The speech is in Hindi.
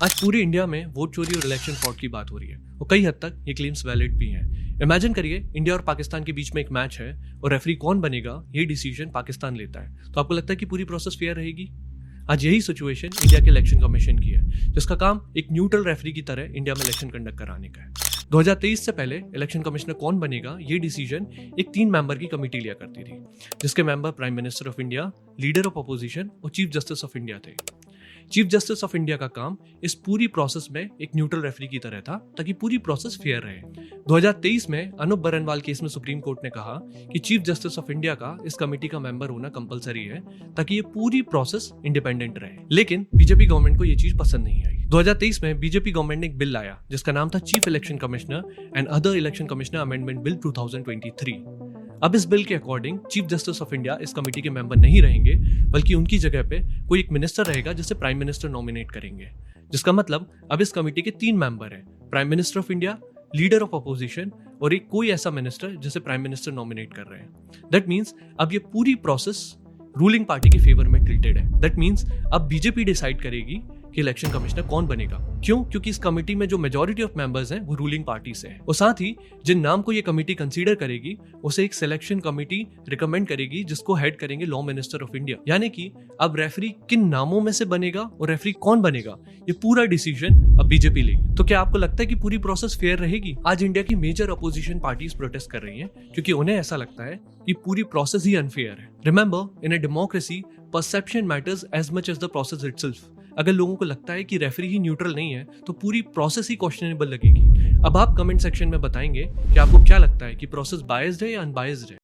आज पूरे इंडिया में वोट चोरी और इलेक्शन फ्रॉड की बात हो रही है और कई हद तक ये क्लेम्स वैलिड भी हैं। इमेजिन करिए इंडिया और पाकिस्तान के बीच में एक मैच है और रेफरी कौन बनेगा ये डिसीजन पाकिस्तान लेता है, तो आपको लगता है कि पूरी प्रोसेस फेयर रहेगी? आज यही सिचुएशन इंडिया के इलेक्शन कमीशन की है, जिसका काम एक न्यूट्रल रेफरी की तरह इंडिया में इलेक्शन कंडक्ट कराने का है। 2023 से पहले इलेक्शन कमिश्नर कौन बनेगा ये डिसीजन एक 3 मेंबर की कमेटी लिया करती थी, जिसके member prime minister of India, leader of opposition और चीफ जस्टिस ऑफ इंडिया थे। चीफ जस्टिस ऑफ इंडिया का काम इस पूरी प्रोसेस में एक न्यूट्रल रेफरी की तरह था, ताकि पूरी प्रोसेस फेयर रहे। 2023 में अनूप बरनवाल केस में सुप्रीम कोर्ट ने कहा कि चीफ जस्टिस ऑफ इंडिया का इस कमेटी का मेंबर होना कंपलसरी है, ताकि ये पूरी प्रोसेस इंडिपेंडेंट रहे। लेकिन बीजेपी गवर्नमेंट को ये चीज पसंद नहीं आई। 2023 में बीजेपी गवर्नमेंट ने एक बिल लाया जिसका नाम था chief election commissioner and other election commissioner amendment bill 2023। अब इस बिल के according chief justice of India इस कमेटी के मेंबर नहीं रहेंगे, बल्कि उनकी जगह पे कोई एक मिनिस्टर रहेगा जिसे प्राइम मिनिस्टर नॉमिनेट करेंगे। जिसका मतलब अब इस कमेटी के 3 मेंबर हैं, prime minister of India, leader of opposition और एक कोई ऐसा मिनिस्टर जिसे प्राइम मिनिस्टर नॉमिनेट कर रहे हैं। दैट मीन्स अब ये पूरी प्रोसेस रूलिंग पार्टी के फेवर में टिल्टेड है। दैट मीन्स अब बीजेपी डिसाइड करेगी कि इलेक्शन कमिश्नर कौन बनेगा। क्यों? क्योंकि इस कमेटी में जो मेजॉरिटी ऑफ मेंबर्स हैं वो रूलिंग पार्टी से हैं। और साथ ही जिन नाम को ये कमेटी कंसीडर करेगी उसे एक सिलेक्शन कमेटी रिकमेंड करेगी, जिसको हेड करेंगे लॉ मिनिस्टर ऑफ इंडिया। यानी कि अब रेफरी किन नामों में से बनेगा और रेफरी कौन बनेगा ये पूरा डिसीजन अब बीजेपी लेगी। तो क्या आपको लगता है कि पूरी प्रोसेस फेयर रहेगी? आज इंडिया की मेजर अपोजिशन पार्टीज प्रोटेस्ट कर रही हैं क्योंकि उन्हें ऐसा लगता है कि पूरी प्रोसेस ही अनफेयर है। Remember, in a democracy perception matters as much as the process itself. अगर लोगों को लगता है कि रेफरी ही न्यूट्रल नहीं है तो पूरी प्रोसेस ही क्वेश्चनेबल लगेगी। अब आप कमेंट सेक्शन में बताएंगे कि आपको क्या लगता है कि प्रोसेस बायस्ड है या अनबायस्ड है।